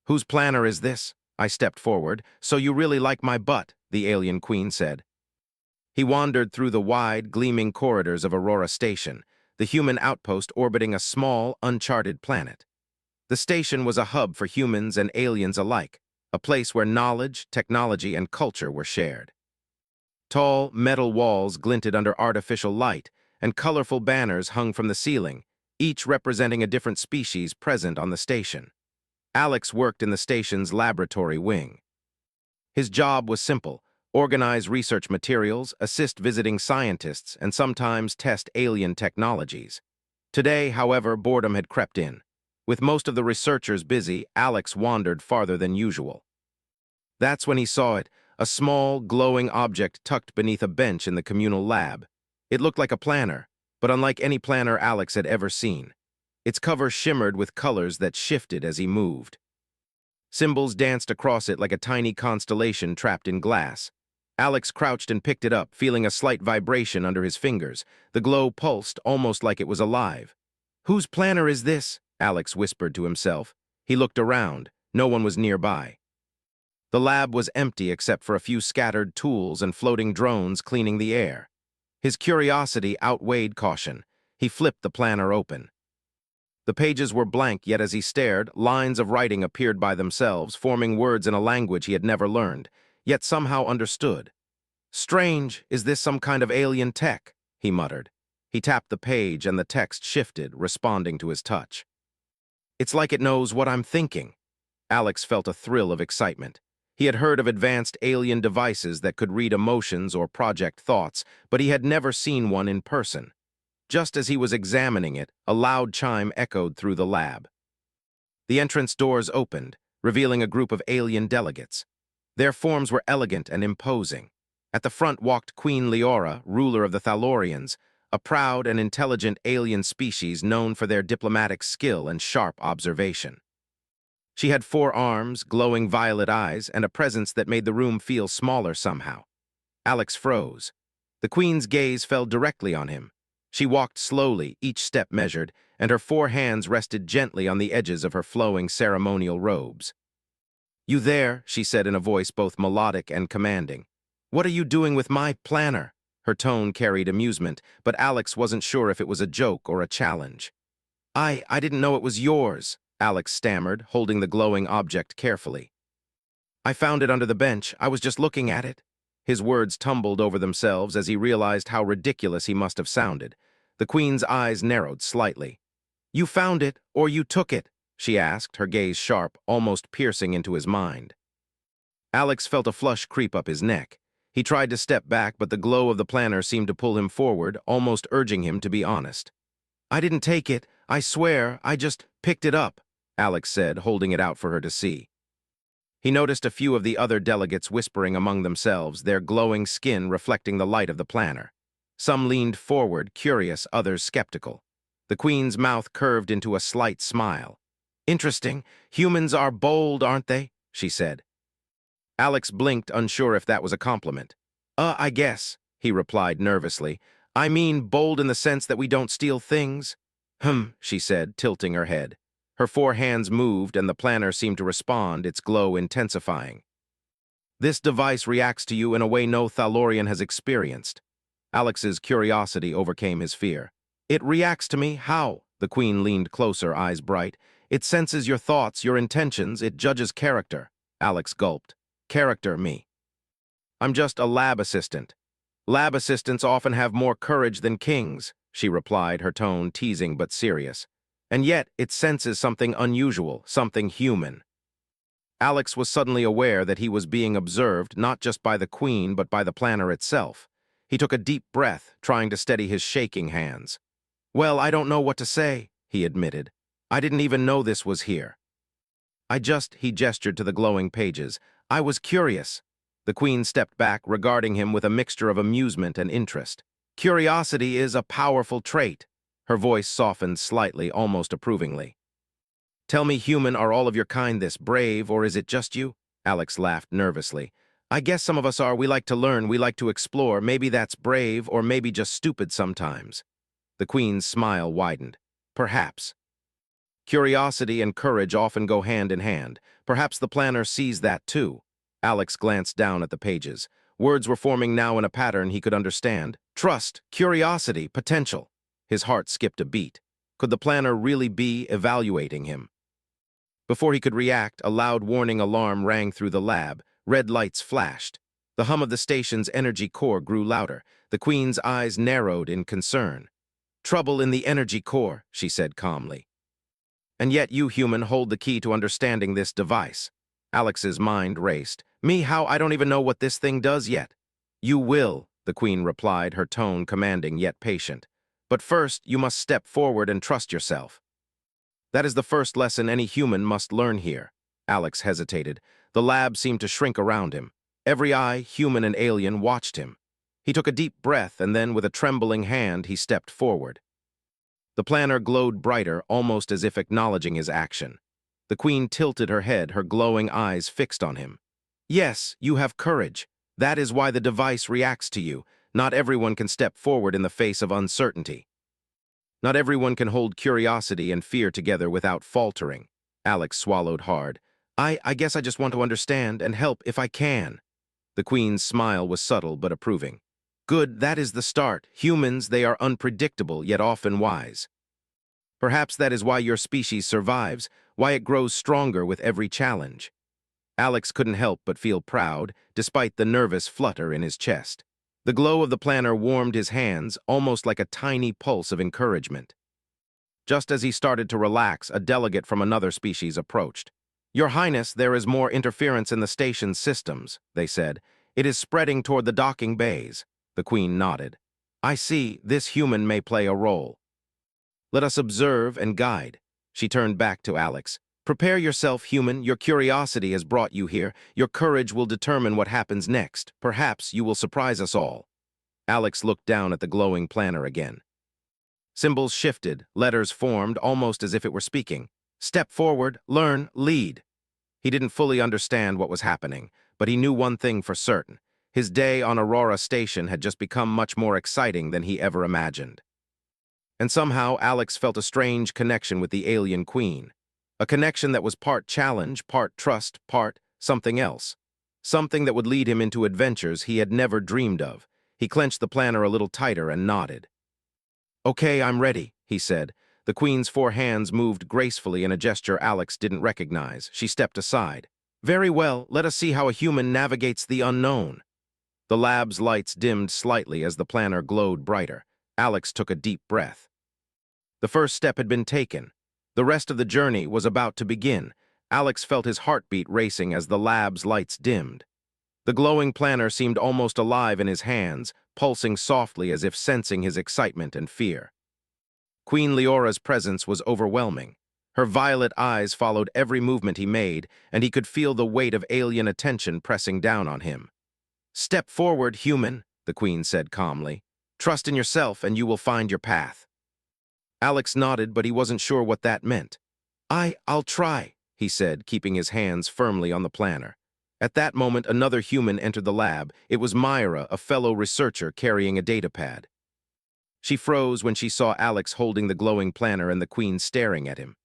Whose planner is this? I stepped forward. So you really like my butt, the alien queen said. He wandered through the wide, gleaming corridors of Aurora Station, the human outpost orbiting a small, uncharted planet. The station was a hub for humans and aliens alike, a place where knowledge, technology, and culture were shared. Tall, metal walls glinted under artificial light, and colorful banners hung from the ceiling, each representing a different species present on the station. Alex worked in the station's laboratory wing. His job was simple: organize research materials, assist visiting scientists, and sometimes test alien technologies. Today, however, boredom had crept in. With most of the researchers busy, Alex wandered farther than usual. That's when he saw it, a small, glowing object tucked beneath a bench in the communal lab. It looked like a planner, but unlike any planner Alex had ever seen. Its cover shimmered with colors that shifted as he moved. Symbols danced across it like a tiny constellation trapped in glass. Alex crouched and picked it up, feeling a slight vibration under his fingers. The glow pulsed, almost like it was alive. "Whose planner is this?" Alex whispered to himself. He looked around. No one was nearby. The lab was empty except for a few scattered tools and floating drones cleaning the air. His curiosity outweighed caution. He flipped the planner open. The pages were blank, yet as he stared, lines of writing appeared by themselves, forming words in a language he had never learned, yet somehow understood. "Strange, is this some kind of alien tech?" he muttered. He tapped the page and the text shifted, responding to his touch. "It's like it knows what I'm thinking." Alex felt a thrill of excitement. He had heard of advanced alien devices that could read emotions or project thoughts, but he had never seen one in person. Just as he was examining it, a loud chime echoed through the lab. The entrance doors opened, revealing a group of alien delegates. Their forms were elegant and imposing. At the front walked Queen Leora, ruler of the Thalorians, a proud and intelligent alien species known for their diplomatic skill and sharp observation. She had 4 arms, glowing violet eyes, and a presence that made the room feel smaller somehow. Alex froze. The queen's gaze fell directly on him. She walked slowly, each step measured, and her 4 hands rested gently on the edges of her flowing ceremonial robes. "You there," she said in a voice both melodic and commanding. "What are you doing with my planner?" Her tone carried amusement, but Alex wasn't sure if it was a joke or a challenge. I didn't know it was yours," Alex stammered, holding the glowing object carefully. "I found it under the bench. I was just looking at it." His words tumbled over themselves as he realized how ridiculous he must have sounded. The queen's eyes narrowed slightly. "You found it, or you took it?" she asked, her gaze sharp, almost piercing into his mind. Alex felt a flush creep up his neck. He tried to step back, but the glow of the planner seemed to pull him forward, almost urging him to be honest. "I didn't take it. I swear, I just picked it up," Alex said, holding it out for her to see. He noticed a few of the other delegates whispering among themselves, their glowing skin reflecting the light of the planner. Some leaned forward, curious, others skeptical. The queen's mouth curved into a slight smile. "Interesting. Humans are bold, aren't they?" she said. Alex blinked, unsure if that was a compliment. I guess," he replied nervously. "I mean bold in the sense that we don't steal things." She said, tilting her head. Her 4 hands moved, and the planner seemed to respond, its glow intensifying. "This device reacts to you in a way no Thalorian has experienced." Alex's curiosity overcame his fear. "It reacts to me? How?" The queen leaned closer, eyes bright. "It senses your thoughts, your intentions, it judges character." Alex gulped. "Character, me. I'm just a lab assistant." "Lab assistants often have more courage than kings," she replied, her tone teasing but serious. "And yet, it senses something unusual, something human." Alex was suddenly aware that he was being observed not just by the queen but by the planner itself. He took a deep breath, trying to steady his shaking hands. "Well, I don't know what to say," he admitted. "I didn't even know this was here. He gestured to the glowing pages. "I was curious." The queen stepped back, regarding him with a mixture of amusement and interest. "Curiosity is a powerful trait." Her voice softened slightly, almost approvingly. "Tell me, human, are all of your kind this brave, or is it just you?" Alex laughed nervously. "I guess some of us are. We like to learn, we like to explore. Maybe that's brave, or maybe just stupid sometimes." The queen's smile widened. "Perhaps." Curiosity and courage often go hand in hand. Perhaps the planner sees that too. Alex glanced down at the pages. Words were forming now in a pattern he could understand. Trust, curiosity, potential. His heart skipped a beat. Could the planner really be evaluating him? Before he could react, a loud warning alarm rang through the lab. Red lights flashed. The hum of the station's energy core grew louder. The Queen's eyes narrowed in concern. Trouble in the energy core, she said calmly. And yet you, human, hold the key to understanding this device. Alex's mind raced. Me, how? I don't even know what this thing does yet. You will, the Queen replied, her tone commanding yet patient. But first, you must step forward and trust yourself. That is the first lesson any human must learn here. Alex hesitated. The lab seemed to shrink around him. Every eye, human and alien, watched him. He took a deep breath, and then, with a trembling hand, he stepped forward. The planner glowed brighter, almost as if acknowledging his action. The Queen tilted her head, her glowing eyes fixed on him. Yes, you have courage. That is why the device reacts to you. Not everyone can step forward in the face of uncertainty. Not everyone can hold curiosity and fear together without faltering. Alex swallowed hard. I guess I just want to understand and help if I can. The Queen's smile was subtle but approving. Good, that is the start. Humans, they are unpredictable, yet often wise. Perhaps that is why your species survives, why it grows stronger with every challenge. Alex couldn't help but feel proud, despite the nervous flutter in his chest. The glow of the planner warmed his hands, almost like a tiny pulse of encouragement. Just as he started to relax, a delegate from another species approached. Your Highness, there is more interference in the station's systems, they said. It is spreading toward the docking bays. The Queen nodded. I see, this human may play a role. Let us observe and guide. She turned back to Alex. Prepare yourself, human. Your curiosity has brought you here. Your courage will determine what happens next. Perhaps you will surprise us all. Alex looked down at the glowing planner again. Symbols shifted, letters formed, almost as if it were speaking. Step forward, learn, lead. He didn't fully understand what was happening, but he knew one thing for certain. His day on Aurora Station had just become much more exciting than he ever imagined. And somehow Alex felt a strange connection with the alien Queen. A connection that was part challenge, part trust, part something else. Something that would lead him into adventures he had never dreamed of. He clenched the planner a little tighter and nodded. Okay, I'm ready, he said. The Queen's four hands moved gracefully in a gesture Alex didn't recognize. She stepped aside. Very well, let us see how a human navigates the unknown. The lab's lights dimmed slightly as the planner glowed brighter. Alex took a deep breath. The first step had been taken. The rest of the journey was about to begin. Alex felt his heartbeat racing as the lab's lights dimmed. The glowing planner seemed almost alive in his hands, pulsing softly as if sensing his excitement and fear. Queen Leora's presence was overwhelming. Her violet eyes followed every movement he made, and he could feel the weight of alien attention pressing down on him. Step forward, human, the Queen said calmly. Trust in yourself and you will find your path. Alex nodded, but he wasn't sure what that meant. I'll try, he said, keeping his hands firmly on the planner. At that moment, another human entered the lab. It was Myra, a fellow researcher carrying a datapad. She froze when she saw Alex holding the glowing planner and the Queen staring at him.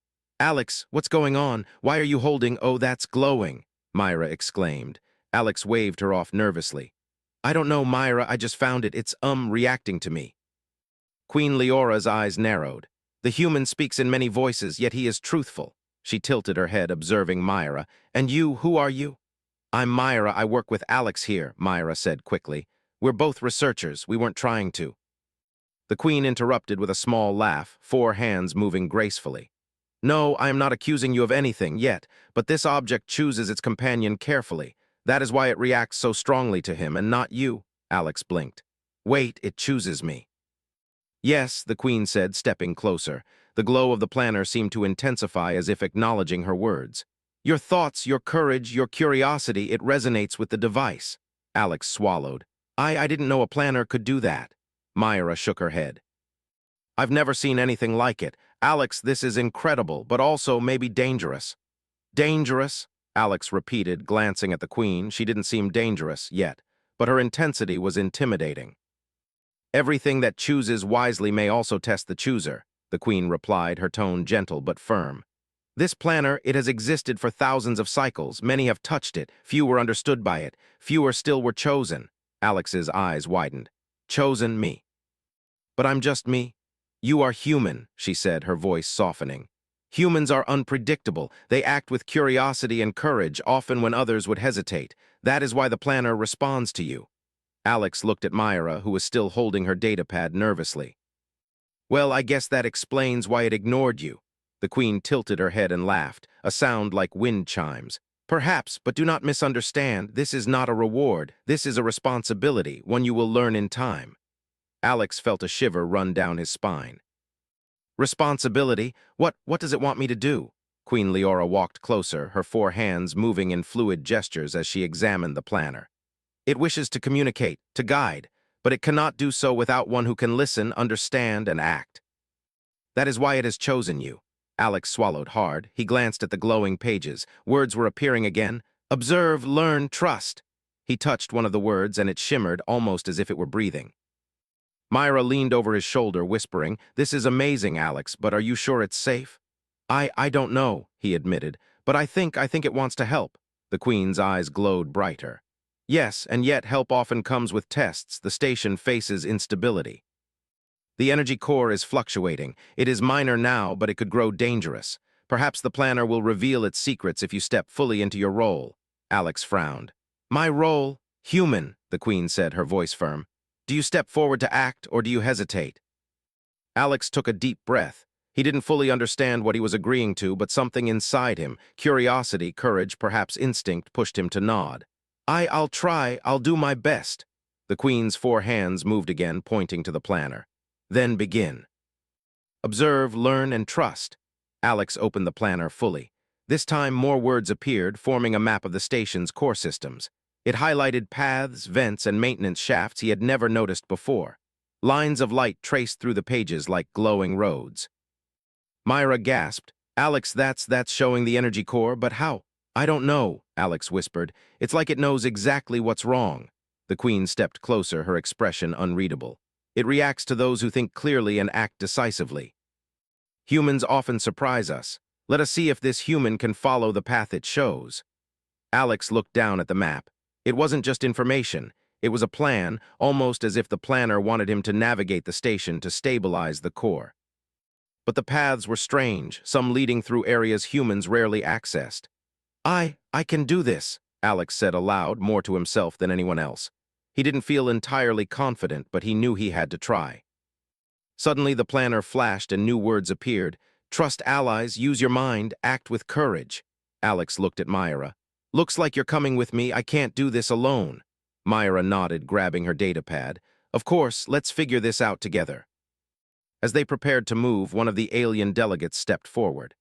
Alex, what's going on? Why are you holding? Oh, that's glowing, Myra exclaimed. Alex waved her off nervously. I don't know, Myra, I just found it. It's reacting to me. Queen Leora's eyes narrowed. The human speaks in many voices, yet he is truthful. She tilted her head, observing Myra. And you, who are you? I'm Myra. I work with Alex here, Myra said quickly. We're both researchers. We weren't trying to. The Queen interrupted with a small laugh, four hands moving gracefully. No, I am not accusing you of anything yet, but this object chooses its companion carefully. That is why it reacts so strongly to him, and not you, Alex blinked. Wait, it chooses me. Yes, the Queen said, stepping closer. The glow of the planner seemed to intensify as if acknowledging her words. Your thoughts, your courage, your curiosity, it resonates with the device. Alex swallowed. I didn't know a planner could do that. Myra shook her head. I've never seen anything like it. Alex, this is incredible, but also maybe dangerous. Dangerous? Alex repeated, glancing at the Queen. She didn't seem dangerous yet, but her intensity was intimidating. Everything that chooses wisely may also test the chooser, the Queen replied, her tone gentle but firm. This planner, it has existed for thousands of cycles. Many have touched it. Few were understood by it. Fewer still were chosen. Alex's eyes widened. Chosen me. But I'm just me. You are human, she said, her voice softening. Humans are unpredictable. They act with curiosity and courage, often when others would hesitate. That is why the planner responds to you. Alex looked at Myra, who was still holding her datapad nervously. Well, I guess that explains why it ignored you. The queen tilted her head and laughed, a sound like wind chimes. Perhaps, but do not misunderstand. This is not a reward. This is a responsibility, one you will learn in time. Alex felt a shiver run down his spine. Responsibility? What does it want me to do? Queen Leora walked closer, her four hands moving in fluid gestures as she examined the planner. It wishes to communicate, to guide, but it cannot do so without one who can listen, understand, and act. That is why it has chosen you. Alex swallowed hard. He glanced at the glowing pages. Words were appearing again. Observe, learn, trust. He touched one of the words, and it shimmered almost as if it were breathing. Myra leaned over his shoulder, whispering, This is amazing, Alex, but are you sure it's safe? I don't know, he admitted, but I think it wants to help. The queen's eyes glowed brighter. Yes, and yet help often comes with tests. The station faces instability. The energy core is fluctuating. It is minor now, but it could grow dangerous. Perhaps the planner will reveal its secrets if you step fully into your role. Alex frowned. My role? Human, the queen said, her voice firm. Do you step forward to act, or do you hesitate? Alex took a deep breath. He didn't fully understand what he was agreeing to, but something inside him, curiosity, courage, perhaps instinct, pushed him to nod. I'll try. I'll do my best. The queen's four hands moved again, pointing to the planner. Then begin. Observe, learn, and trust. Alex opened the planner fully. This time more words appeared, forming a map of the station's core systems. It highlighted paths, vents, and maintenance shafts he had never noticed before. Lines of light traced through the pages like glowing roads. Myra gasped. Alex, that's showing the energy core, but how? I don't know, Alex whispered. It's like it knows exactly what's wrong. The queen stepped closer, her expression unreadable. It reacts to those who think clearly and act decisively. Humans often surprise us. Let us see if this human can follow the path it shows. Alex looked down at the map. It wasn't just information. It was a plan, almost as if the planner wanted him to navigate the station to stabilize the core. But the paths were strange, some leading through areas humans rarely accessed. I can do this, Alex said aloud, more to himself than anyone else. He didn't feel entirely confident, but he knew he had to try. Suddenly the planner flashed and new words appeared. Trust allies, use your mind, act with courage. Alex looked at Myra. Looks like you're coming with me. I can't do this alone. Myra nodded, grabbing her datapad. Of course, let's figure this out together. As they prepared to move, one of the alien delegates stepped forward.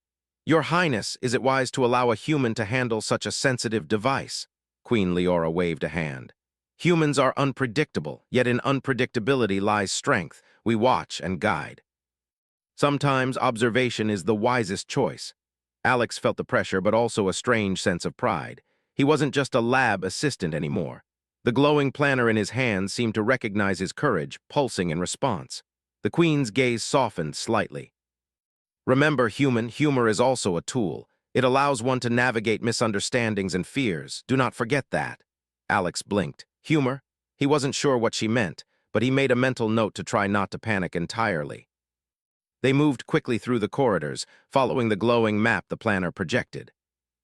Your Highness, is it wise to allow a human to handle such a sensitive device? Queen Leora waved a hand. Humans are unpredictable, yet in unpredictability lies strength. We watch and guide. Sometimes observation is the wisest choice. Alex felt the pressure, but also a strange sense of pride. He wasn't just a lab assistant anymore. The glowing planner in his hand seemed to recognize his courage, pulsing in response. The queen's gaze softened slightly. Remember, humor is also a tool. It allows one to navigate misunderstandings and fears. Do not forget that. Alex blinked. Humor? He wasn't sure what she meant, but he made a mental note to try not to panic entirely. They moved quickly through the corridors, following the glowing map the planner projected.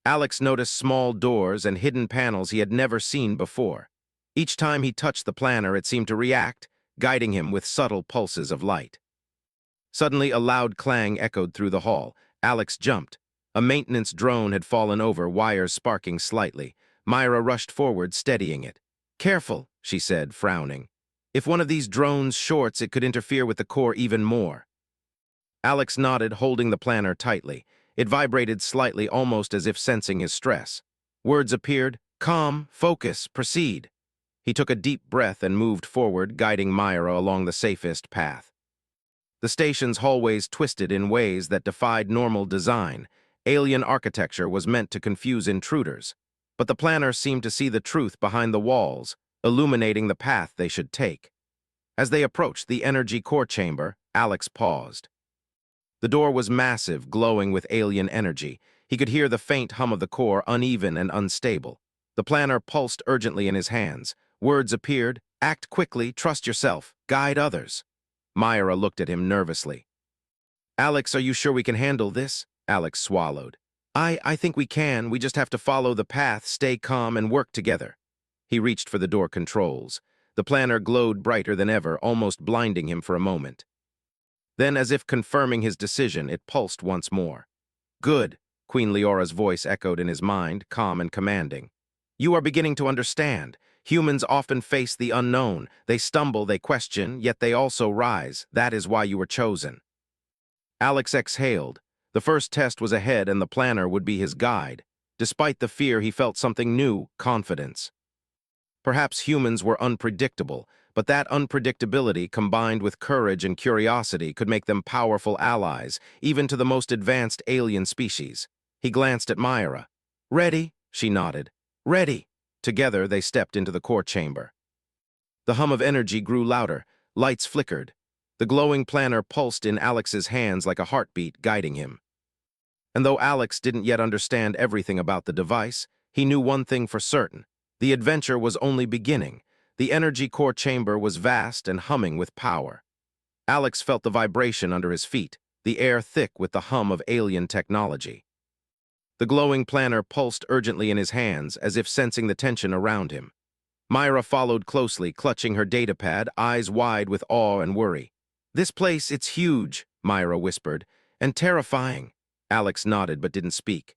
Alex noticed small doors and hidden panels he had never seen before. Each time he touched the planner, it seemed to react, guiding him with subtle pulses of light. Suddenly, a loud clang echoed through the hall. Alex jumped. A maintenance drone had fallen over, wires sparking slightly. Myra rushed forward, steadying it. Careful, she said, frowning. If one of these drones shorts, it could interfere with the core even more. Alex nodded, holding the planner tightly. It vibrated slightly, almost as if sensing his stress. Words appeared. Calm, focus, proceed. He took a deep breath and moved forward, guiding Myra along the safest path. The station's hallways twisted in ways that defied normal design. Alien architecture was meant to confuse intruders. But the planner seemed to see the truth behind the walls, illuminating the path they should take. As they approached the energy core chamber, Alex paused. The door was massive, glowing with alien energy. He could hear the faint hum of the core, uneven and unstable. The planner pulsed urgently in his hands. Words appeared: act quickly, trust yourself, guide others. Myra looked at him nervously. Alex, are you sure we can handle this? Alex swallowed. I think we can. We just have to follow the path, stay calm, and work together. He reached for the door controls. The planner glowed brighter than ever, almost blinding him for a moment. Then, as if confirming his decision, it pulsed once more. Good, Queen Leora's voice echoed in his mind, calm and commanding. You are beginning to understand. Humans often face the unknown. They stumble, they question, yet they also rise. That is why you were chosen. Alex exhaled. The first test was ahead, and the planner would be his guide. Despite the fear, he felt something new: confidence. Perhaps humans were unpredictable, but that unpredictability, combined with courage and curiosity, could make them powerful allies, even to the most advanced alien species. He glanced at Myra. Ready? She nodded. Ready. Together, they stepped into the core chamber. The hum of energy grew louder. Lights flickered. The glowing planner pulsed in Alex's hands like a heartbeat, guiding him. And though Alex didn't yet understand everything about the device, he knew one thing for certain. The adventure was only beginning. The energy core chamber was vast and humming with power. Alex felt the vibration under his feet, the air thick with the hum of alien technology. The glowing planner pulsed urgently in his hands, as if sensing the tension around him. Myra followed closely, clutching her datapad, eyes wide with awe and worry. This place, it's huge, Myra whispered, and terrifying. Alex nodded but didn't speak.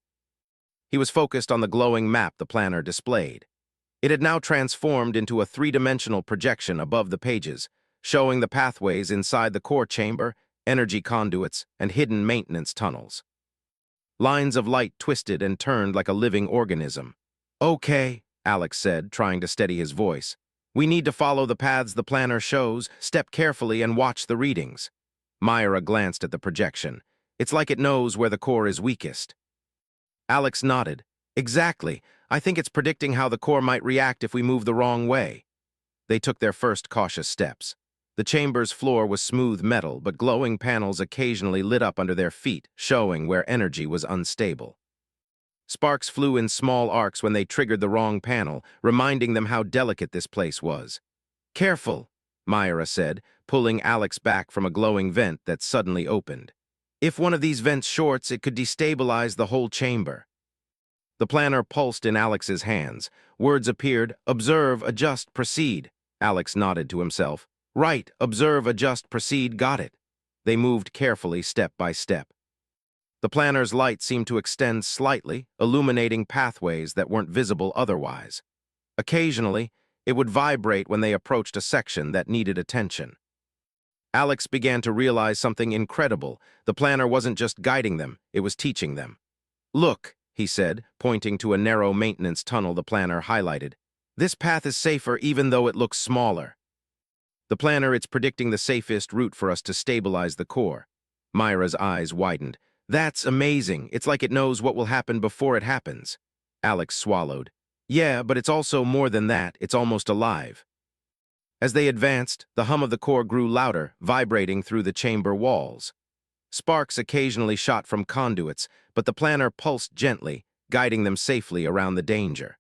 He was focused on the glowing map the planner displayed. It had now transformed into a three-dimensional projection above the pages, showing the pathways inside the core chamber, energy conduits, and hidden maintenance tunnels. Lines of light twisted and turned like a living organism. Okay, Alex said, trying to steady his voice. We need to follow the paths the planner shows, step carefully, and watch the readings. Myra glanced at the projection. It's like it knows where the core is weakest. Alex nodded. Exactly. I think it's predicting how the core might react if we move the wrong way. They took their first cautious steps. The chamber's floor was smooth metal, but glowing panels occasionally lit up under their feet, showing where energy was unstable. Sparks flew in small arcs when they triggered the wrong panel, reminding them how delicate this place was. Careful, Myra said, pulling Alex back from a glowing vent that suddenly opened. If one of these vents shorts, it could destabilize the whole chamber. The planner pulsed in Alex's hands. Words appeared: observe, adjust, proceed. Alex nodded to himself. Right, observe, adjust, proceed, got it. They moved carefully, step by step. The planner's light seemed to extend slightly, illuminating pathways that weren't visible otherwise. Occasionally, it would vibrate when they approached a section that needed attention. Alex began to realize something incredible. The planner wasn't just guiding them, it was teaching them. Look, he said, pointing to a narrow maintenance tunnel the planner highlighted. This path is safer even though it looks smaller. The planner, it's predicting the safest route for us to stabilize the core. Myra's eyes widened. That's amazing. It's like it knows what will happen before it happens. Alex swallowed. Yeah, but it's also more than that. It's almost alive. As they advanced, the hum of the core grew louder, vibrating through the chamber walls. Sparks occasionally shot from conduits, but the planner pulsed gently, guiding them safely around the danger.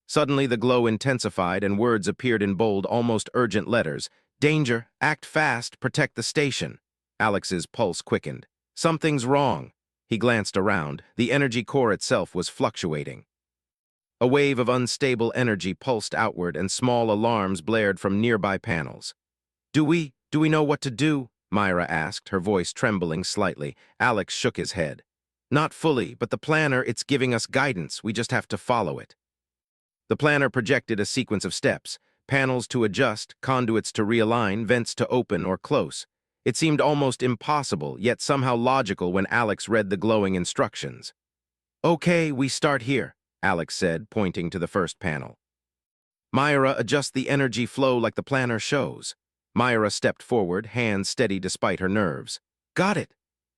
Suddenly, the glow intensified and words appeared in bold, almost urgent letters. Danger, act fast, protect the station. Alex's pulse quickened. Something's wrong. He glanced around. The energy core itself was fluctuating. A wave of unstable energy pulsed outward, and small alarms blared from nearby panels. Do we know what to do? Myra asked, her voice trembling slightly. Alex shook his head. Not fully, but the planner, it's giving us guidance. We just have to follow it. The planner projected a sequence of steps: panels to adjust, conduits to realign, vents to open or close. It seemed almost impossible, yet somehow logical when Alex read the glowing instructions. Okay, we start here, Alex said, pointing to the first panel. Myra, adjust the energy flow like the planner shows. Myra stepped forward, hands steady despite her nerves. Got it.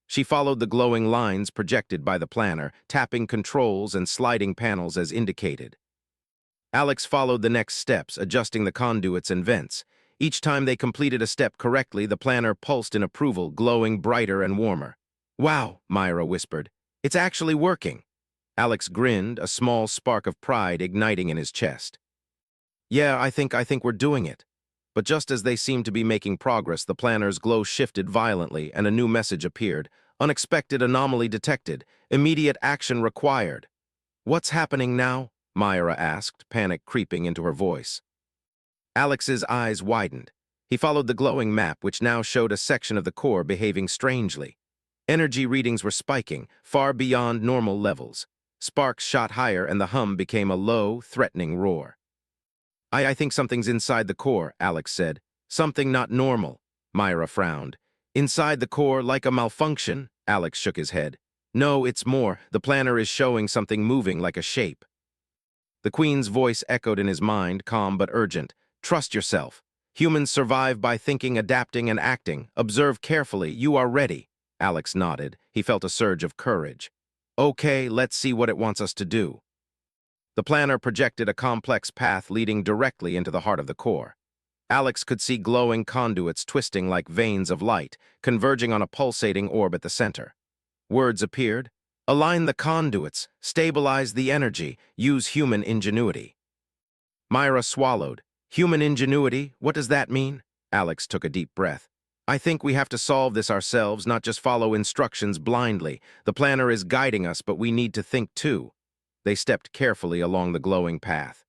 She followed the glowing lines projected by the planner, tapping controls and sliding panels as indicated. Alex followed the next steps, adjusting the conduits and vents. Each time they completed a step correctly, the planner pulsed in approval, glowing brighter and warmer. "Wow," Myra whispered. "It's actually working." Alex grinned, a small spark of pride igniting in his chest. "Yeah, I think we're doing it." But just as they seemed to be making progress, the planner's glow shifted violently and a new message appeared. "Unexpected anomaly detected. Immediate action required." "What's happening now?" Myra asked, panic creeping into her voice. Alex's eyes widened. He followed the glowing map, which now showed a section of the core behaving strangely. Energy readings were spiking, far beyond normal levels. Sparks shot higher and the hum became a low, threatening roar. I think something's inside the core," Alex said. "Something not normal." Myra frowned. "Inside the core, like a malfunction?" Alex shook his head. "No, it's more. The planner is showing something moving like a shape." The Queen's voice echoed in his mind, calm but urgent. "Trust yourself. Humans survive by thinking, adapting, and acting. Observe carefully. You are ready." Alex nodded. He felt a surge of courage. "Okay, let's see what it wants us to do." The planner projected a complex path leading directly into the heart of the core. Alex could see glowing conduits twisting like veins of light, converging on a pulsating orb at the center. Words appeared. "Align the conduits, stabilize the energy, use human ingenuity." Myra swallowed. "Human ingenuity? What does that mean?" Alex took a deep breath. "I think we have to solve this ourselves, not just follow instructions blindly. The planner is guiding us, but we need to think too." They stepped carefully along the glowing path.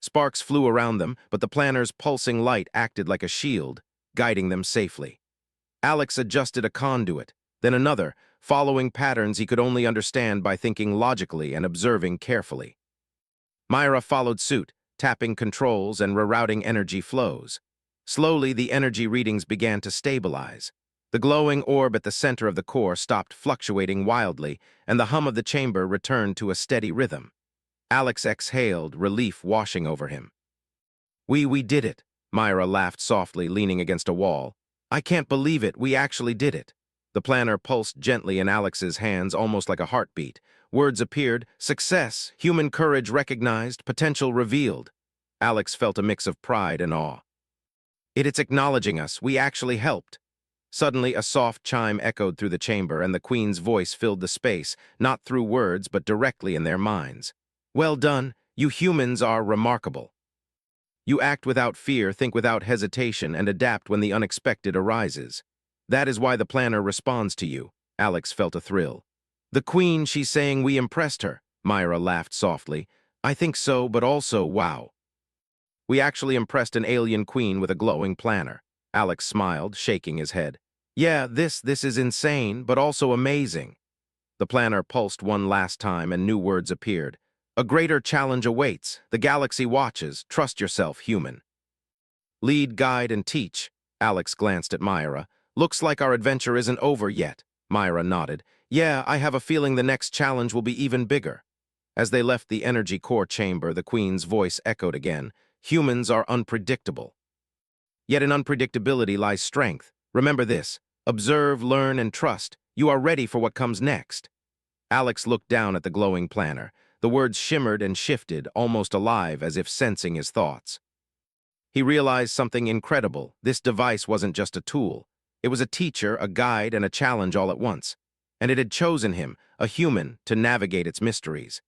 Sparks flew around them, but the planner's pulsing light acted like a shield, guiding them safely. Alex adjusted a conduit, then another, following patterns he could only understand by thinking logically and observing carefully. Myra followed suit, tapping controls and rerouting energy flows. Slowly, the energy readings began to stabilize. The glowing orb at the center of the core stopped fluctuating wildly, and the hum of the chamber returned to a steady rhythm. Alex exhaled, relief washing over him. We did it," Myra laughed softly, leaning against a wall. "I can't believe it, we actually did it." The planner pulsed gently in Alex's hands, almost like a heartbeat. Words appeared: "Success, human courage recognized, potential revealed." Alex felt a mix of pride and awe. It's acknowledging us, we actually helped." Suddenly, a soft chime echoed through the chamber, and the Queen's voice filled the space, not through words, but directly in their minds. "Well done, you humans are remarkable. You act without fear, think without hesitation, and adapt when the unexpected arises. That is why the planner responds to you." Alex felt a thrill. "The Queen, she's saying we impressed her." Myra laughed softly. "I think so, but also, wow. We actually impressed an alien queen with a glowing planner." Alex smiled, shaking his head. "Yeah, this is insane, but also amazing." The planner pulsed one last time and new words appeared. "A greater challenge awaits. The galaxy watches. Trust yourself, human." "Lead, guide, and teach." Alex glanced at Myra. "Looks like our adventure isn't over yet." Myra nodded. "Yeah, I have a feeling the next challenge will be even bigger." As they left the energy core chamber, the Queen's voice echoed again. "Humans are unpredictable. Yet in unpredictability lies strength. Remember this. Observe, learn, and trust. You are ready for what comes next." Alex looked down at the glowing planner. The words shimmered and shifted, almost alive, as if sensing his thoughts. He realized something incredible. This device wasn't just a tool. It was a teacher, a guide, and a challenge all at once. And it had chosen him, a human, to navigate its mysteries.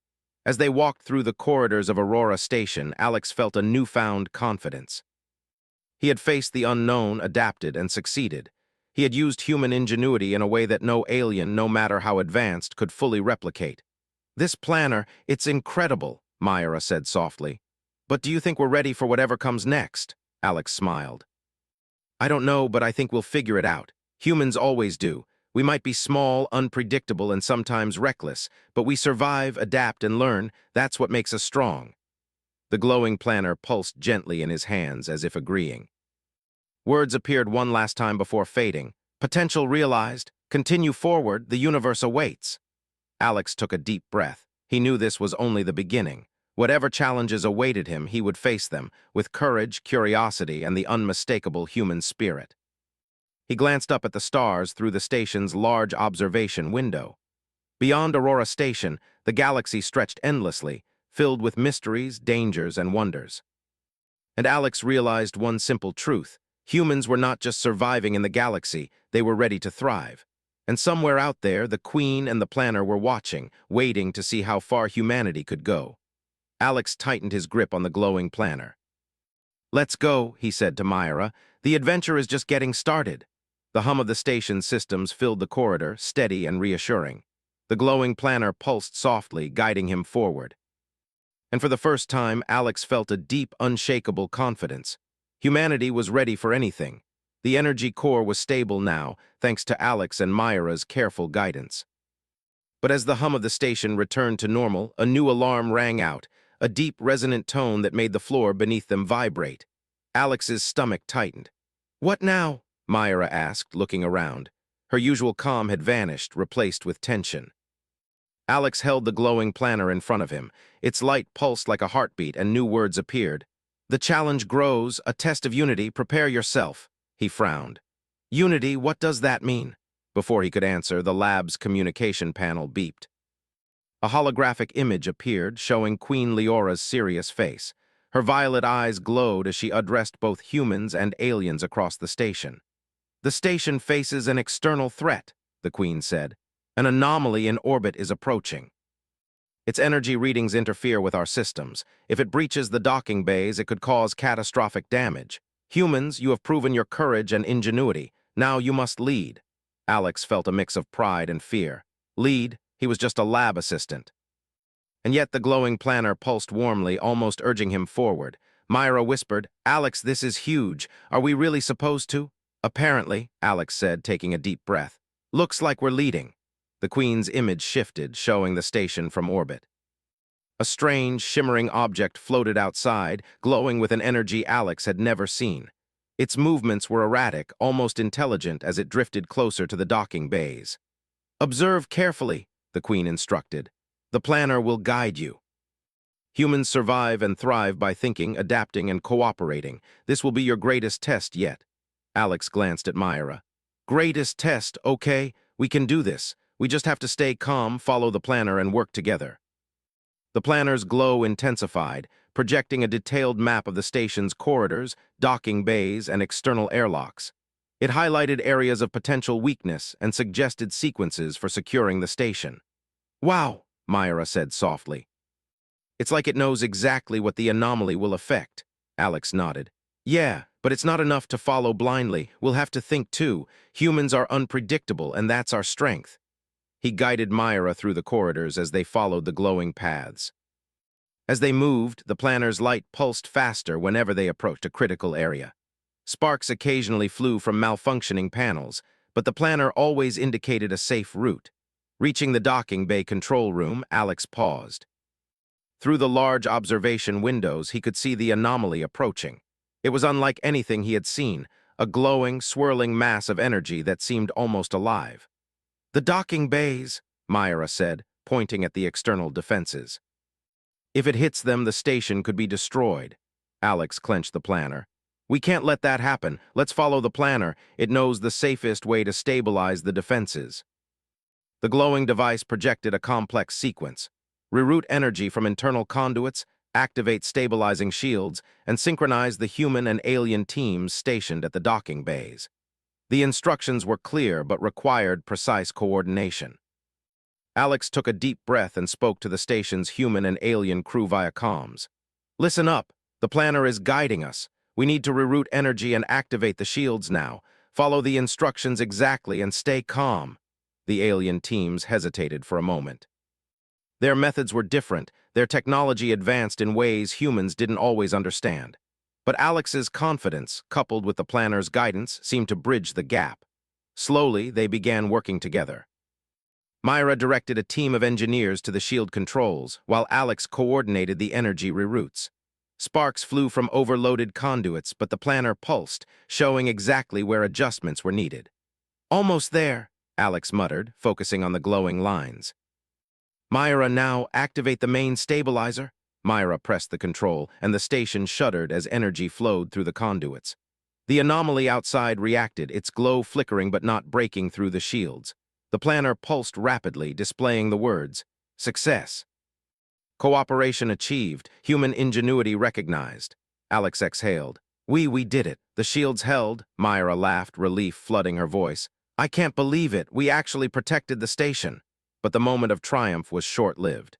As they walked through the corridors of Aurora Station, Alex felt a newfound confidence. He had faced the unknown, adapted, and succeeded. He had used human ingenuity in a way that no alien, no matter how advanced, could fully replicate. "This planner, it's incredible," Myra said softly. "But do you think we're ready for whatever comes next?" Alex smiled. "I don't know, but I think we'll figure it out. Humans always do. We might be small, unpredictable, and sometimes reckless, but we survive, adapt, and learn. That's what makes us strong." The glowing planner pulsed gently in his hands, as if agreeing. Words appeared one last time before fading. "Potential realized. Continue forward. The universe awaits." Alex took a deep breath. He knew this was only the beginning. Whatever challenges awaited him, he would face them, with courage, curiosity, and the unmistakable human spirit. He glanced up at the stars through the station's large observation window. Beyond Aurora Station, the galaxy stretched endlessly, filled with mysteries, dangers, and wonders. And Alex realized one simple truth. Humans were not just surviving in the galaxy, they were ready to thrive. And somewhere out there, the Queen and the Planner were watching, waiting to see how far humanity could go. Alex tightened his grip on the glowing planner. "Let's go," he said to Myra. "The adventure is just getting started." The hum of the station's systems filled the corridor, steady and reassuring. The glowing planner pulsed softly, guiding him forward. And for the first time, Alex felt a deep, unshakable confidence. Humanity was ready for anything. The energy core was stable now, thanks to Alex and Myra's careful guidance. But as the hum of the station returned to normal, a new alarm rang out, a deep, resonant tone that made the floor beneath them vibrate. Alex's stomach tightened. "What now?" Myra asked, looking around. Her usual calm had vanished, replaced with tension. Alex held the glowing planner in front of him. Its light pulsed like a heartbeat, and new words appeared. "The challenge grows, a test of unity, prepare yourself." He frowned. "Unity, what does that mean?" Before he could answer, the lab's communication panel beeped. A holographic image appeared, showing Queen Leora's serious face. Her violet eyes glowed as she addressed both humans and aliens across the station. "The station faces an external threat," the Queen said. "An anomaly in orbit is approaching. Its energy readings interfere with our systems. If it breaches the docking bays, it could cause catastrophic damage. Humans, you have proven your courage and ingenuity. Now you must lead." Alex felt a mix of pride and fear. Lead? He was just a lab assistant. And yet the glowing planner pulsed warmly, almost urging him forward. Myra whispered, "Alex, this is huge. Are we really supposed to?" "Apparently," Alex said, taking a deep breath. "Looks like we're leading." The Queen's image shifted, showing the station from orbit. A strange, shimmering object floated outside, glowing with an energy Alex had never seen. Its movements were erratic, almost intelligent as it drifted closer to the docking bays. "Observe carefully," the Queen instructed. "The planner will guide you." Humans survive and thrive by thinking, adapting, and cooperating. This will be your greatest test yet. Alex glanced at Myra. "Greatest test, okay? We can do this. We just have to stay calm, follow the planner, and work together." The planner's glow intensified, projecting a detailed map of the station's corridors, docking bays, and external airlocks. It highlighted areas of potential weakness and suggested sequences for securing the station. "Wow," Myra said softly. "It's like it knows exactly what the anomaly will affect." Alex nodded. "Yeah, but it's not enough to follow blindly. We'll have to think too. Humans are unpredictable, and that's our strength." He guided Myra through the corridors as they followed the glowing paths. As they moved, the planner's light pulsed faster whenever they approached a critical area. Sparks occasionally flew from malfunctioning panels, but the planner always indicated a safe route. Reaching the docking bay control room, Alex paused. Through the large observation windows, he could see the anomaly approaching. It was unlike anything he had seen, a glowing, swirling mass of energy that seemed almost alive. "The docking bays," Myra said, pointing at the external defenses. "If it hits them, the station could be destroyed." Alex clenched the planner. "We can't let that happen. Let's follow the planner. It knows the safest way to stabilize the defenses." The glowing device projected a complex sequence. Reroute energy from internal conduits, activate stabilizing shields, and synchronize the human and alien teams stationed at the docking bays. The instructions were clear but required precise coordination. Alex took a deep breath and spoke to the station's human and alien crew via comms. "Listen up. The planner is guiding us. We need to reroute energy and activate the shields now. Follow the instructions exactly and stay calm." The alien teams hesitated for a moment. Their methods were different, their technology advanced in ways humans didn't always understand. But Alex's confidence, coupled with the planner's guidance, seemed to bridge the gap. Slowly, they began working together. Myra directed a team of engineers to the shield controls, while Alex coordinated the energy reroutes. Sparks flew from overloaded conduits, but the planner pulsed, showing exactly where adjustments were needed. "Almost there," Alex muttered, focusing on the glowing lines. "Myra, now activate the main stabilizer." Myra pressed the control, and the station shuddered as energy flowed through the conduits. The anomaly outside reacted, its glow flickering but not breaking through the shields. The planner pulsed rapidly, displaying the words, "Success." Cooperation achieved, human ingenuity recognized. Alex exhaled. We did it. The shields held, Myra laughed, relief flooding her voice. I can't believe it. We actually protected the station. But the moment of triumph was short-lived.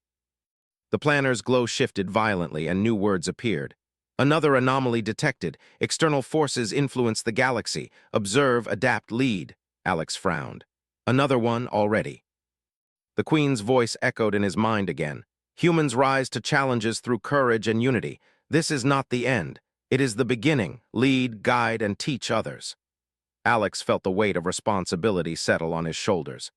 The planner's glow shifted violently and new words appeared. Another anomaly detected. External forces influence the galaxy. Observe, adapt, lead. Alex frowned. Another one already. The Queen's voice echoed in his mind again. Humans rise to challenges through courage and unity. This is not the end. It is the beginning. Lead, guide, and teach others. Alex felt the weight of responsibility settle on his shoulders.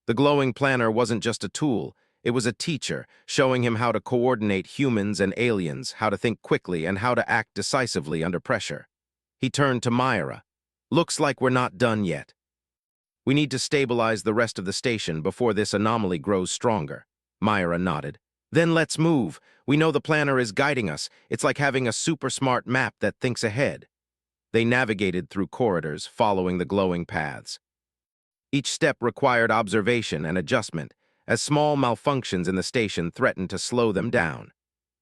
The glowing planner wasn't just a tool. It was a teacher, showing him how to coordinate humans and aliens, how to think quickly, and how to act decisively under pressure. He turned to Myra. Looks like we're not done yet. We need to stabilize the rest of the station before this anomaly grows stronger. Myra nodded. Then let's move. We know the planner is guiding us. It's like having a super smart map that thinks ahead. They navigated through corridors, following the glowing paths. Each step required observation and adjustment, as small malfunctions in the station threatened to slow them down.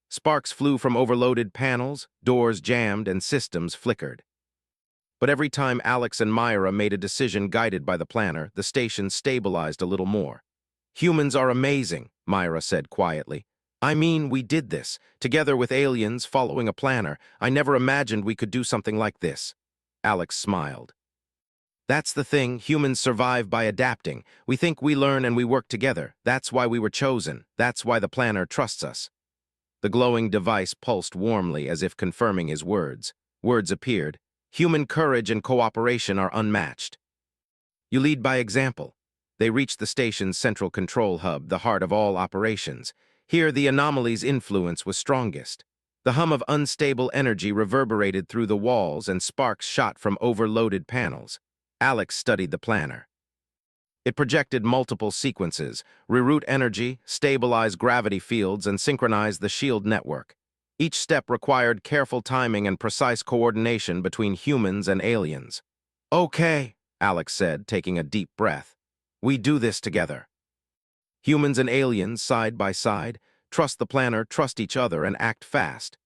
Sparks flew from overloaded panels, doors jammed, and systems flickered. But every time Alex and Myra made a decision guided by the planner, the station stabilized a little more. Humans are amazing, Myra said quietly. I mean, we did this, together with aliens, following a planner. I never imagined we could do something like this. Alex smiled. That's the thing, humans survive by adapting. We think we learn and we work together. That's why we were chosen. That's why the planner trusts us. The glowing device pulsed warmly as if confirming his words. Words appeared. Human courage and cooperation are unmatched. You lead by example. They reached the station's central control hub, the heart of all operations. Here, the anomaly's influence was strongest. The hum of unstable energy reverberated through the walls and sparks shot from overloaded panels. Alex studied the planner. It projected multiple sequences, reroute energy, stabilize gravity fields, and synchronize the shield network. Each step required careful timing and precise coordination between humans and aliens. Okay, Alex said, taking a deep breath. We do this together. Humans and aliens, side by side, trust the planner, trust each other, and act fast.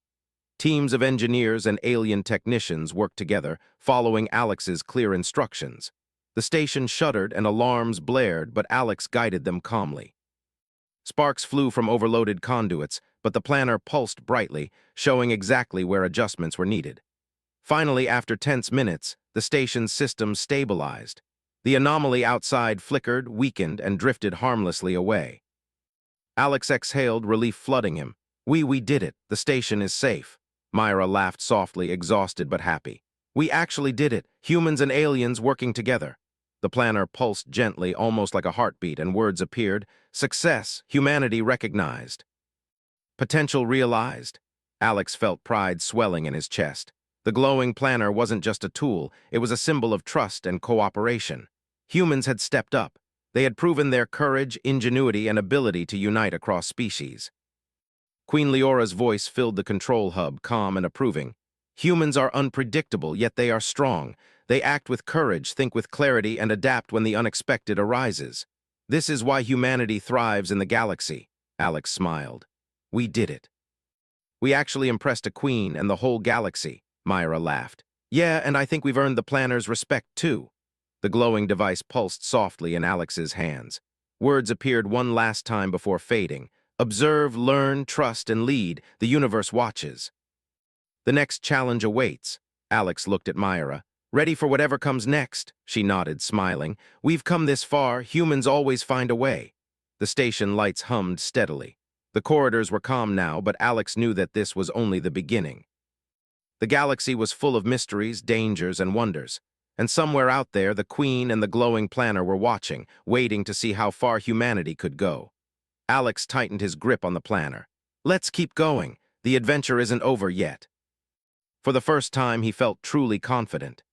Teams of engineers and alien technicians worked together, following Alex's clear instructions. The station shuddered and alarms blared, but Alex guided them calmly. Sparks flew from overloaded conduits, but the planner pulsed brightly, showing exactly where adjustments were needed. Finally, after tense minutes, the station's systems stabilized. The anomaly outside flickered, weakened, and drifted harmlessly away. Alex exhaled, relief flooding him. We did it. The station is safe. Myra laughed softly, exhausted but happy. We actually did it, humans and aliens working together. The planner pulsed gently, almost like a heartbeat, and words appeared. Success, humanity recognized. Potential realized. Alex felt pride swelling in his chest. The glowing planner wasn't just a tool, it was a symbol of trust and cooperation. Humans had stepped up. They had proven their courage, ingenuity, and ability to unite across species. Queen Leora's voice filled the control hub, calm and approving. Humans are unpredictable, yet they are strong. They act with courage, think with clarity, and adapt when the unexpected arises. This is why humanity thrives in the galaxy. Alex smiled. We did it. We actually impressed a queen and the whole galaxy. Myra laughed. Yeah, and I think we've earned the planner's respect, too. The glowing device pulsed softly in Alex's hands. Words appeared one last time before fading. Observe, learn, trust, and lead. The universe watches. The next challenge awaits. Alex looked at Myra. Ready for whatever comes next? She nodded, smiling. We've come this far. Humans always find a way. The station lights hummed steadily. The corridors were calm now, but Alex knew that this was only the beginning. The galaxy was full of mysteries, dangers, and wonders. And somewhere out there, the Queen and the glowing planner were watching, waiting to see how far humanity could go. Alex tightened his grip on the planner. Let's keep going. The adventure isn't over yet. For the first time, he felt truly confident.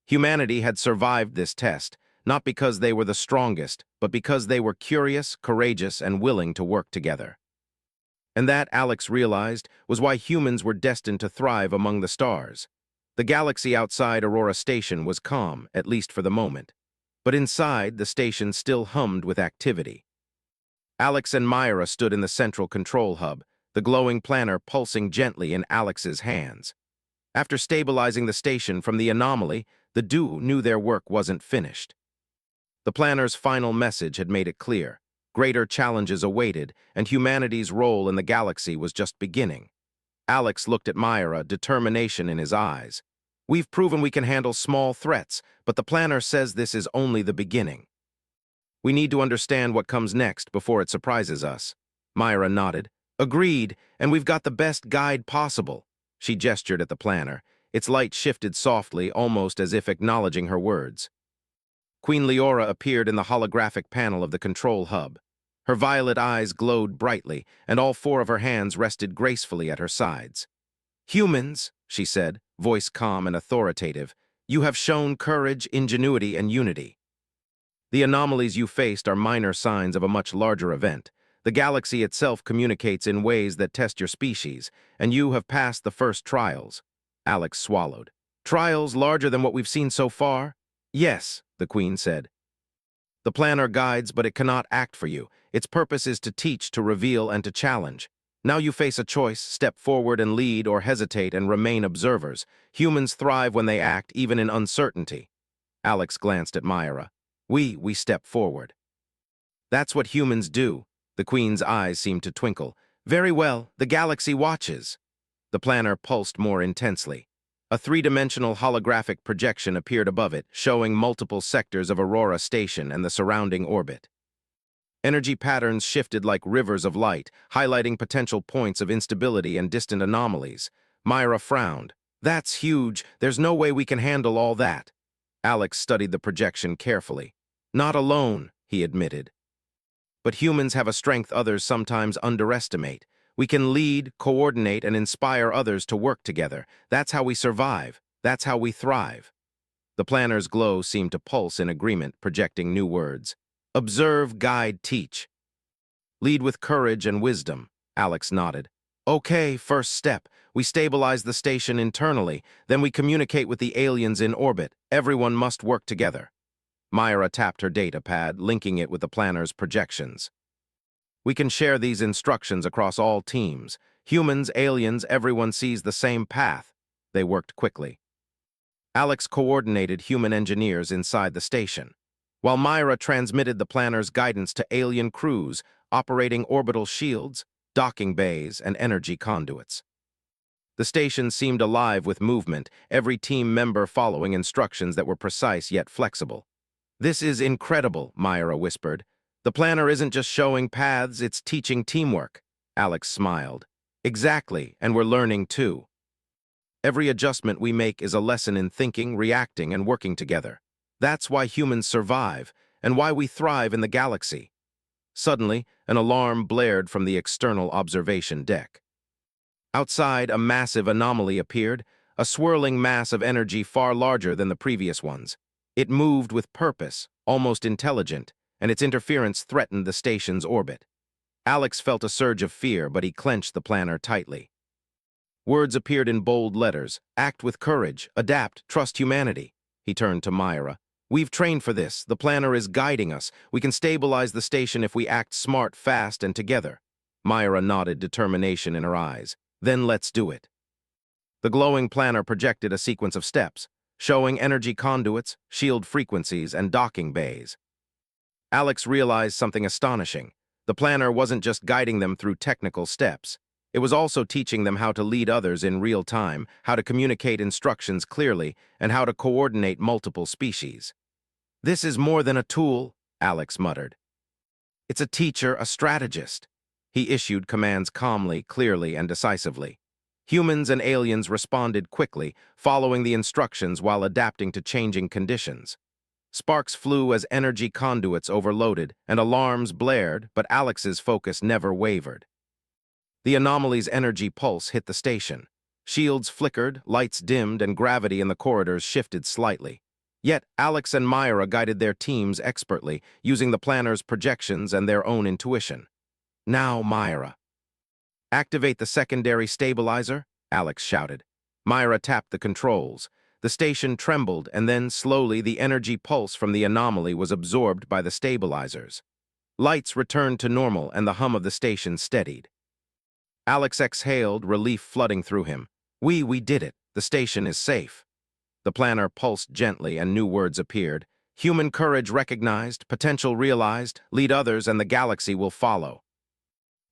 Humanity had survived this test, not because they were the strongest, but because they were curious, courageous, and willing to work together. And that, Alex realized, was why humans were destined to thrive among the stars. The galaxy outside Aurora Station was calm, at least for the moment. But inside, the station still hummed with activity. Alex and Myra stood in the central control hub. the glowing planner pulsing gently in Alex's hands. After stabilizing the station from the anomaly, the duo knew their work wasn't finished. The planner's final message had made it clear. Greater challenges awaited, and humanity's role in the galaxy was just beginning. Alex looked at Myra, determination in his eyes. We've proven we can handle small threats, but the planner says this is only the beginning. We need to understand what comes next before it surprises us. Myra nodded. Agreed, and we've got the best guide possible. She gestured at the planner. Its light shifted softly, almost as if acknowledging her words. Queen Leora appeared in the holographic panel of the control hub. Her violet eyes glowed brightly, and all four of her hands rested gracefully at her sides. Humans, she said, voice calm and authoritative, you have shown courage, ingenuity, and unity. The anomalies you faced are minor signs of a much larger event. The galaxy itself communicates in ways that test your species, and you have passed the first trials. Alex swallowed. Trials larger than what we've seen so far? Yes, the Queen said. The planner guides, but it cannot act for you. Its purpose is to teach, to reveal, and to challenge. Now you face a choice: step forward and lead, or hesitate and remain observers. Humans thrive when they act, even in uncertainty. Alex glanced at Myra. We step forward. That's what humans do. The Queen's eyes seemed to twinkle. Very well, the galaxy watches. The planner pulsed more intensely. A three-dimensional holographic projection appeared above it, showing multiple sectors of Aurora Station and the surrounding orbit. Energy patterns shifted like rivers of light, highlighting potential points of instability and distant anomalies. Myra frowned. That's huge. There's no way we can handle all that. Alex studied the projection carefully. Not alone, he admitted. But humans have a strength others sometimes underestimate. We can lead, coordinate, and inspire others to work together. That's how we survive. That's how we thrive. The planner's glow seemed to pulse in agreement, projecting new words. Observe, guide, teach. Lead with courage and wisdom, Alex nodded. Okay, first step. We stabilize the station internally, then we communicate with the aliens in orbit. Everyone must work together. Myra tapped her data pad, linking it with the planner's projections. We can share these instructions across all teams. Humans, aliens, everyone sees the same path. They worked quickly. Alex coordinated human engineers inside the station, while Myra transmitted the planner's guidance to alien crews operating orbital shields, docking bays, and energy conduits. The station seemed alive with movement, every team member following instructions that were precise yet flexible. This is incredible, Myra whispered. The planner isn't just showing paths, it's teaching teamwork. Alex smiled. Exactly, and we're learning too. Every adjustment we make is a lesson in thinking, reacting, and working together. That's why humans survive, and why we thrive in the galaxy. Suddenly, an alarm blared from the external observation deck. Outside, a massive anomaly appeared, a swirling mass of energy far larger than the previous ones. It moved with purpose, almost intelligent, and its interference threatened the station's orbit. Alex felt a surge of fear, but he clenched the planner tightly. Words appeared in bold letters. Act with courage, adapt, trust humanity. He turned to Myra. We've trained for this. The planner is guiding us. We can stabilize the station if we act smart, fast, and together. Myra nodded, determination in her eyes. Then let's do it. The glowing planner projected a sequence of steps, showing energy conduits, shield frequencies, and docking bays. Alex realized something astonishing. The planner wasn't just guiding them through technical steps. It was also teaching them how to lead others in real time, how to communicate instructions clearly, and how to coordinate multiple species. This is more than a tool, Alex muttered. It's a teacher, a strategist. He issued commands calmly, clearly, and decisively. Humans and aliens responded quickly, following the instructions while adapting to changing conditions. Sparks flew as energy conduits overloaded, and alarms blared, but Alex's focus never wavered. The anomaly's energy pulse hit the station. Shields flickered, lights dimmed, and gravity in the corridors shifted slightly. Yet Alex and Myra guided their teams expertly, using the planner's projections and their own intuition. Now, Myra. Activate the secondary stabilizer, Alex shouted. Myra tapped the controls. The station trembled, and then, slowly, the energy pulse from the anomaly was absorbed by the stabilizers. Lights returned to normal, and the hum of the station steadied. Alex exhaled, relief flooding through him. We did it. The station is safe. The planner pulsed gently and new words appeared. Human courage recognized, potential realized, lead others and the galaxy will follow.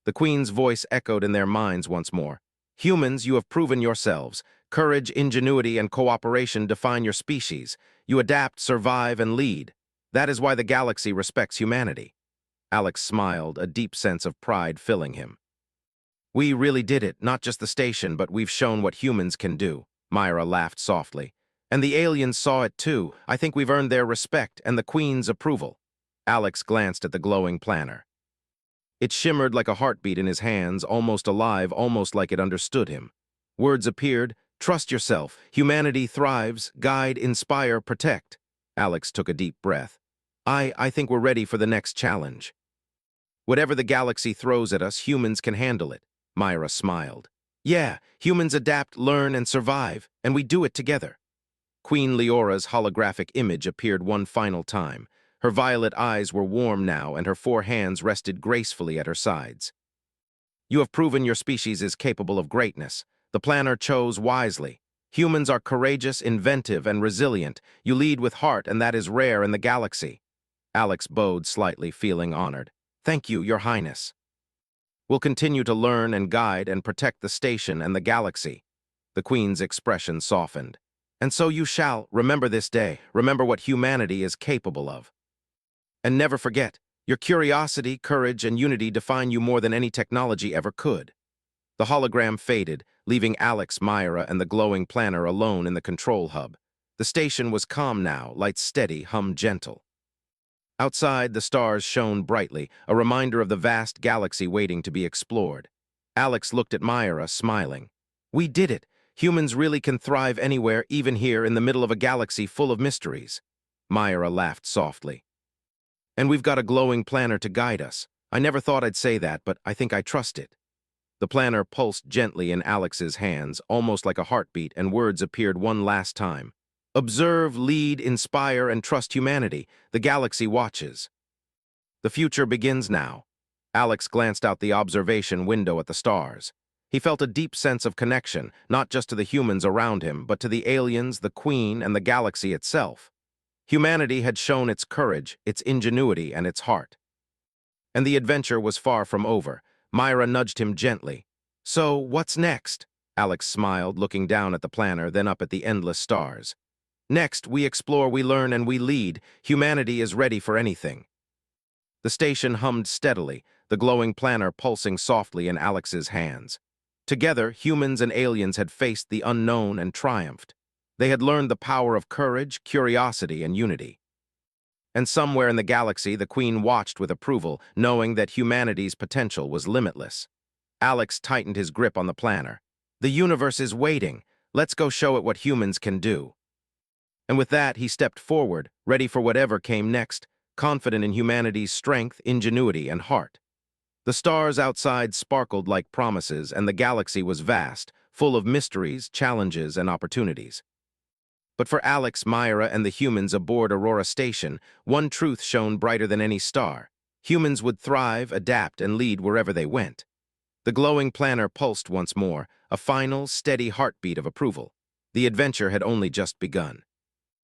The Queen's voice echoed in their minds once more. Humans, you have proven yourselves. Courage, ingenuity, and cooperation define your species. You adapt, survive, and lead. That is why the galaxy respects humanity. Alex smiled, a deep sense of pride filling him. We really did it, not just the station, but we've shown what humans can do. Myra laughed softly. And the aliens saw it too. I think we've earned their respect and the Queen's approval. Alex glanced at the glowing planner. It shimmered like a heartbeat in his hands, almost alive, almost like it understood him. Words appeared, trust yourself, humanity thrives, guide, inspire, protect. Alex took a deep breath. I think we're ready for the next challenge. Whatever the galaxy throws at us, humans can handle it. Myra smiled. Yeah, humans adapt, learn, and survive, and we do it together. Queen Leora's holographic image appeared one final time. Her violet eyes were warm now, and her 4 hands rested gracefully at her sides. You have proven your species is capable of greatness. The planner chose wisely. Humans are courageous, inventive, and resilient. You lead with heart, and that is rare in the galaxy. Alex bowed slightly, feeling honored. Thank you, Your Highness. We'll continue to learn and guide and protect the station and the galaxy. The Queen's expression softened. And so you shall. Remember this day. Remember what humanity is capable of. And never forget, your curiosity, courage, and unity define you more than any technology ever could. The hologram faded, leaving Alex, Myra, and the glowing planner alone in the control hub. The station was calm now, lights steady, hum gentle. Outside, the stars shone brightly, a reminder of the vast galaxy waiting to be explored. Alex looked at Myra, smiling. We did it. Humans really can thrive anywhere, even here in the middle of a galaxy full of mysteries. Myra laughed softly. And we've got a glowing planner to guide us. I never thought I'd say that, but I think I trust it. The planner pulsed gently in Alex's hands, almost like a heartbeat, and words appeared one last time. Observe, lead, inspire, and trust humanity. The galaxy watches. The future begins now. Alex glanced out the observation window at the stars. He felt a deep sense of connection, not just to the humans around him, but to the aliens, the Queen, and the galaxy itself. Humanity had shown its courage, its ingenuity, and its heart. And the adventure was far from over. Myra nudged him gently. So, what's next? Alex smiled, looking down at the planner, then up at the endless stars. Next, we explore, we learn, and we lead. Humanity is ready for anything. The station hummed steadily, the glowing planner pulsing softly in Alex's hands. Together, humans and aliens had faced the unknown and triumphed. They had learned the power of courage, curiosity, and unity. And somewhere in the galaxy, the Queen watched with approval, knowing that humanity's potential was limitless. Alex tightened his grip on the planner. The universe is waiting. Let's go show it what humans can do. And with that, he stepped forward, ready for whatever came next, confident in humanity's strength, ingenuity, and heart. The stars outside sparkled like promises, and the galaxy was vast, full of mysteries, challenges, and opportunities. But for Alex, Myra, and the humans aboard Aurora Station, one truth shone brighter than any star. Humans would thrive, adapt, and lead wherever they went. The glowing planner pulsed once more, a final, steady heartbeat of approval. The adventure had only just begun.